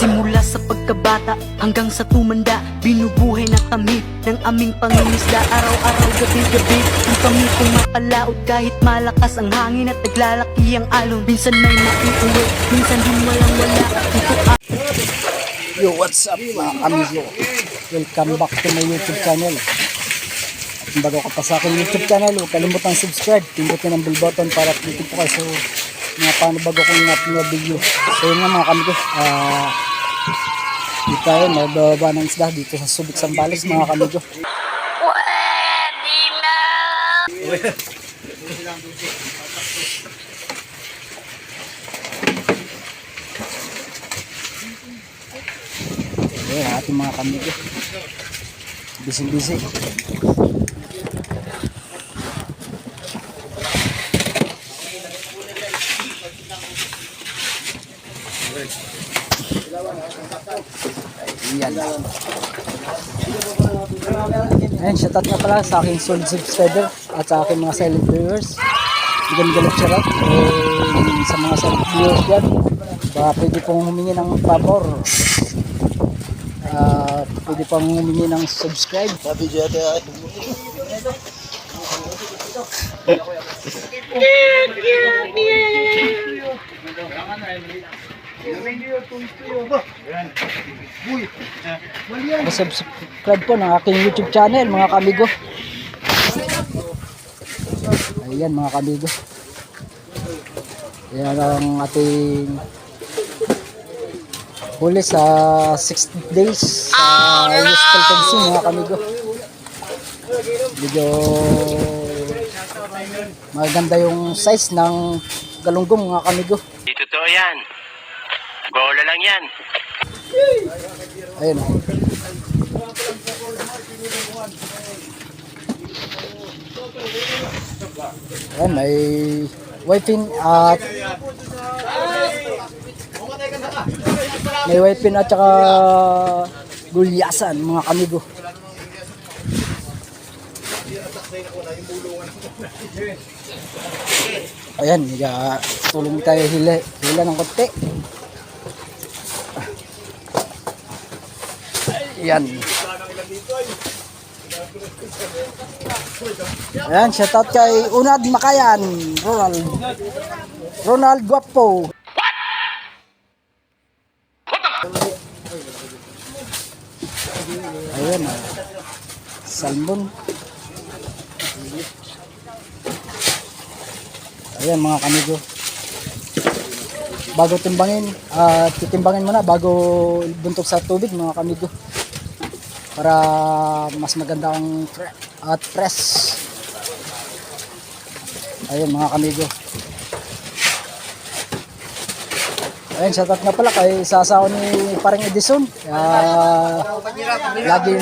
Simula sa pagkabata hanggang sa tumanda, binubuhay na kami ng aming pangingisda. Araw-araw, gabi-gabi, kung kami pumapalaot. Kahit malakas ang hangin at naglalaki ang alon, minsan may maiuwi, minsan din walang wala. Ito Yo, what's up mga kamigo? Welcome back to my YouTube channel. At kung bago ka pa sa aking YouTube channel, huwag kalimutang subscribe. Pindutin ang bell button para updated po kayo sa mga panabago kong na video. So yun nga mga kamigo, dito tayo magbaba ng isda dito sa Subic Sambales mga kamigo. Ayan ating mga kamigo, busy. Ayan, shoutout nga pala sa aking solid subscriber at sa aking mga silent viewers. Galit shoutout sa mga silent viewers dyan. Baka pwede pong humingi ng favor, pwede pong humingi ng subscribe. Sabi dyan subscribe po ng aking YouTube channel mga kamigo. Ayan mga kamigo, yan ang ating huli sa 6 days sa Western Fencing mga kamigo. Medyo maganda yung size ng galunggong mga kamigo. Di totoo yan. Bola lang yan. Ayun. Ayan, may whitefin at saka gulyasan mga kamigo. Ayan, tulong tayo hila ng konti. Ayan. Ayan, shoutout kay Unad Makayan, Ronald Guapo. Ayan, salmon. Ayan mga kamigo, bago timbangin, titimbangin muna bago buntok sa tubig mga kamigo, para mas maganda ang at press. Ayan mga kamigo. Ayan, shoutout nga pala kay sasaw ni Parang Edison. Lagi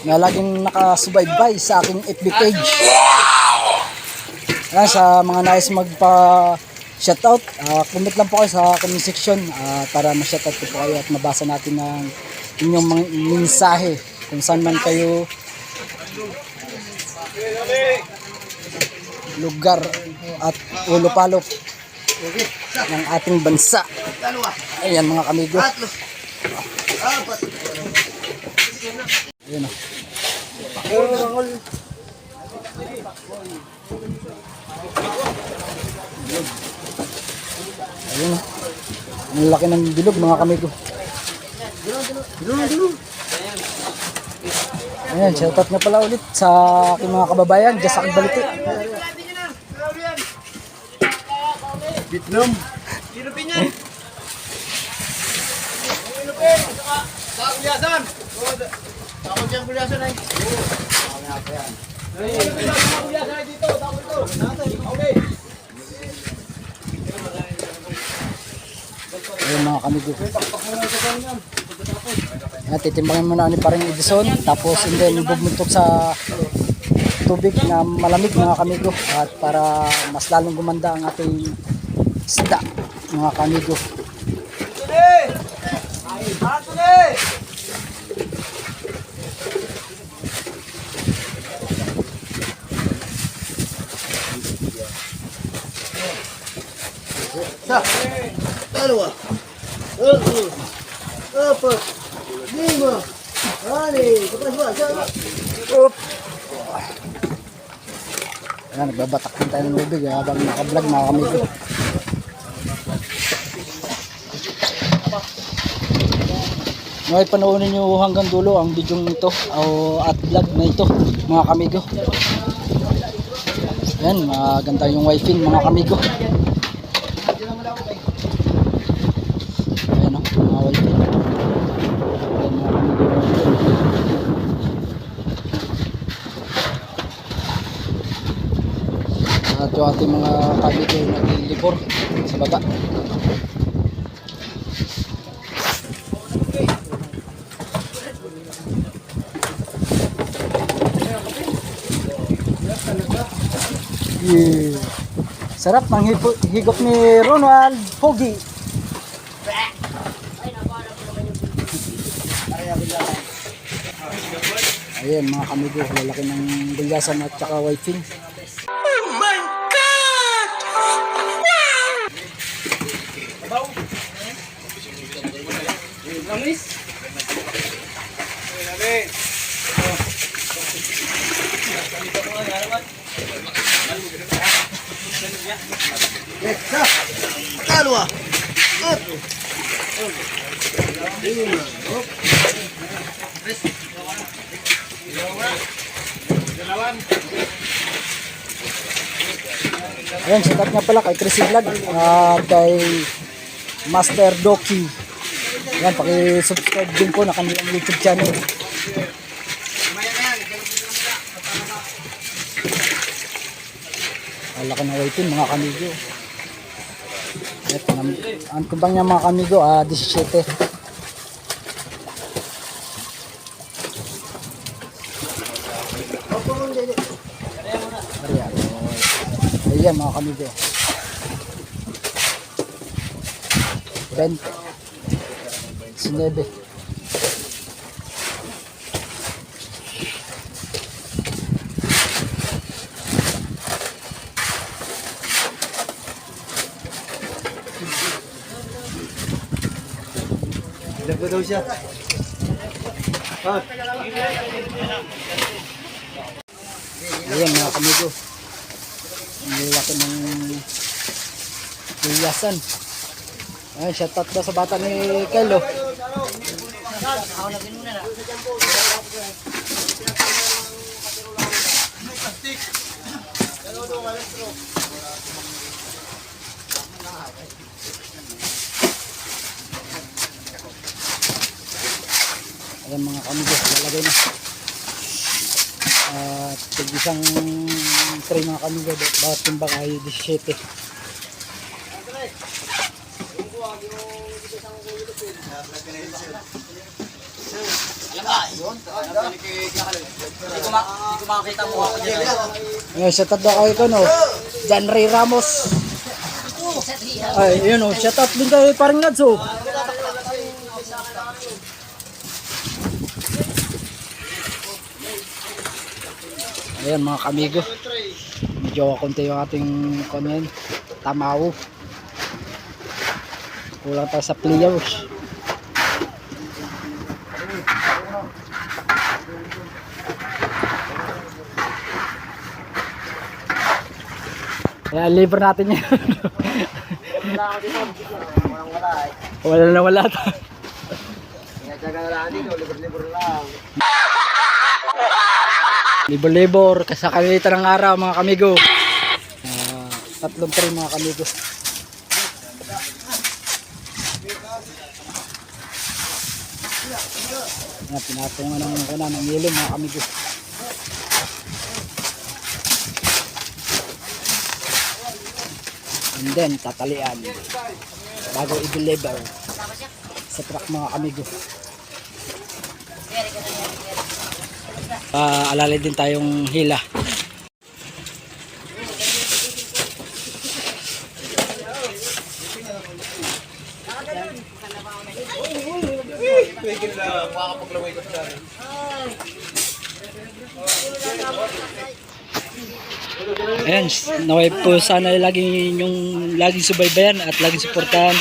na laging nakasubaybay sa aking FB page. Ayan, sa mga nais magpa-shoutout, comment lang po kayo sa comment section para ma-shoutout po kayo at mabasa natin ng inyong mga mensahe kung saan man kayo lugar at ulupalop ng ating bansa. Ayan mga kamigo. Ayan o. Ayan o. Ang laki ng bilog mga kamigo. Ayan, shoutout nga pala ulit sa aking mga kababayan dyan sa Baliti, Vietnam. Pilipinyan. Pilipin. Sa kulyasan. Takot yung kulyasan ay. Kulyasan ay dito. Takot ito. Okay. Ayan mga kamigo. Titimbangin muna ni Parang Edison, tapos and then bubuntok sa tubig na malamig mga kamigo, at para mas lalong gumanda ang ating isda mga kamigo. Dalawa. Tatlo. Apat. Lima. Ani. Kapag ba? Oop! Ayan, nagbabatak din tayo ng lubig habang naka-vlog mga kamigo. Okay, panoorin nyo hanggang dulo ang video nito at vlog na ito mga kamigo. Ayan, maganda yung wifi mga kamigo. Ayan o, mga wifi. Ayan mga kamigo. At yung ating mga kamigo naglilibor sa baba. Yeah. Sarap ng higop ni Ronald Pogi. Ayan mga kamigo, lalaki ng gulyasan at saka white fin. Oh my God! Lamis? Dalawa. Tatlo. Lima. Ayan, shout out nga pala kay Chrissy Vlog at kay Master Doki. Ayan, paki-subscribe din po na kanilang YouTube channel. Laki na waitin mga kamigo. Ito, ang kumbang niya mga kamigo, 17. Ayan mga kamigo. 20. 19. Dapat daw siya. Ayan mga kamigo. Ang laki ng gulyasan. Ayan, shoutout daw sa bata ni Kyle. Ayan mga kamigo, lalagay na. At isang tray mga kamigo, bawat timbang ay 17. Ayan, shoutout daw kayo ko, no? John Ray Ramos. Ay, yun o, shoutout din kayo parang Nadzo. Ayan mga kamigo, medyo konti yung ating kunin, tamaw. Kulang tayo sa players. Kaya liver natin yan. Wala na wala. Libor-libor, kasakalitan ng araw mga kamigo. Tatlong tray mga kamigo. Pinatungan ng yelo mga kamigo. And then tatalian bago i-deliver sa truck mga kamigo. Alalay din tayong hila. Ayan, naway po sana laging subaybayan at laging suportahan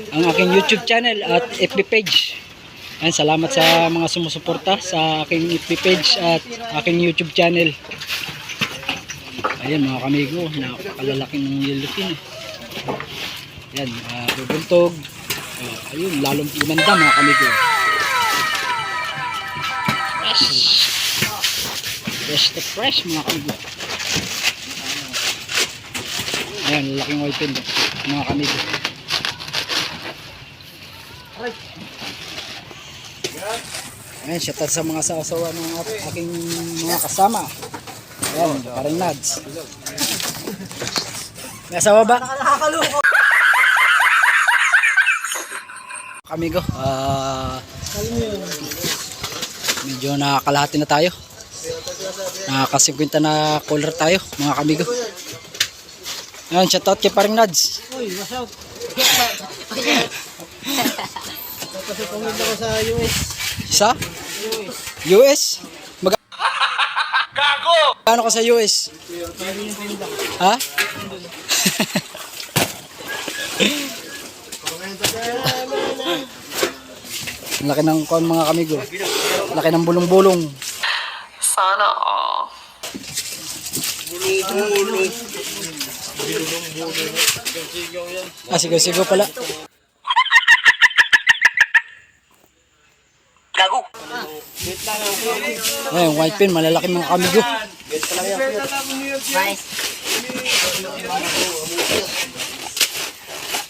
ang aking YouTube channel at FB page. Ayan, salamat sa mga sumusuporta sa aking FB page at aking YouTube channel. Ayan mga kamigo, napakalalaki ng yellowfin. Ayan, bubuntog. Ayun, lalong lumanda mga kamigo. Fresh to fresh mga kamigo. Ayan, lalaking whitetail mga kamigo. Ayan, shoutout sa mga sasawa ng aking mga kasama. Ayan, parang nads. May asawa ba? Kamigo, medyo nakakalahati na tayo. Nakaka-50 na color tayo mga kamigo. Ayan, shoutout kay parang nads. Uy, masyout. Kasi pumili ako sa US. Sa? US? Gago! Ano ka sa US? Ha? Laki ng kon mga kamigo. Laki ng bulong-bulong. Sana all. Sigaw-sigaw pala. Gago! Ayun, white pin, malalaki mga kamigo.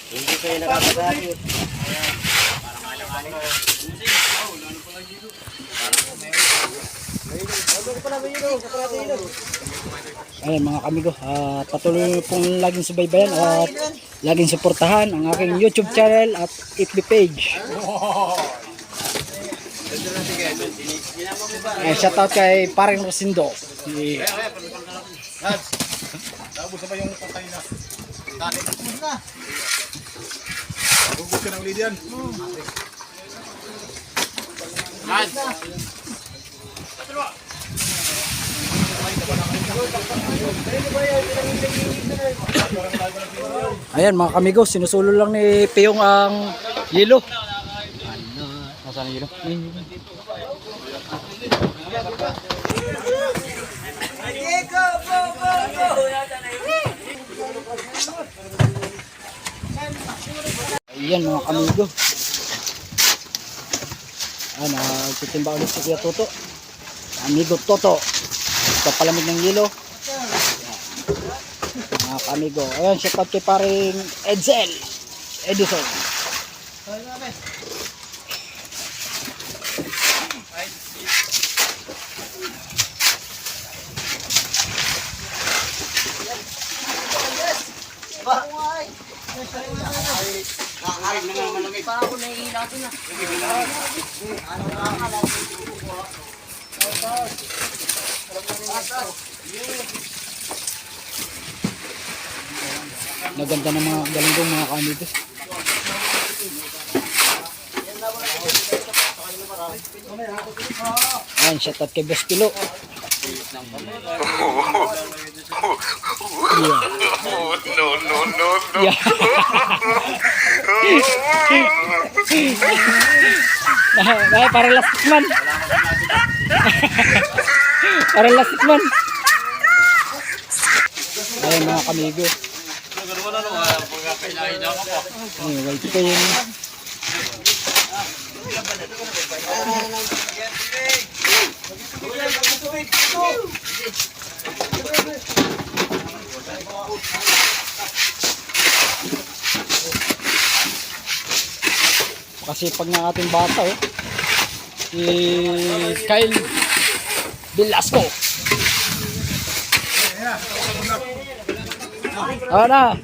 Hindi kayo nakapagay. Ayun mga kamigo, patuloy pong laging subaybayan at laging suportahan ang aking YouTube channel at FB page. Shoutout kay Pareng Rosindo. Tapos pa yung patay na. Huwag ka na ulit yan. Ayan mga kamigo, sinusulo lang ni Piyong ang yelo. Nasaan ang yelo? Ayan mga kamigo. Titimba ulit si Kuya Toto. Amigo Toto. Papalamig ng yelo. Mga kamigo. Ayan, shoutout kay paring Edsel Edison. Naganda ng mga galunggong mga kamigo. Ayan, shoutout kay Boss Pilo. Yeah. No. Yeah. Parang lastik man. Parang lastik man. Ayan mga kamigo. Ay, white pa yun. Kasi pag ng ating bata si Kyle Velasco. Na.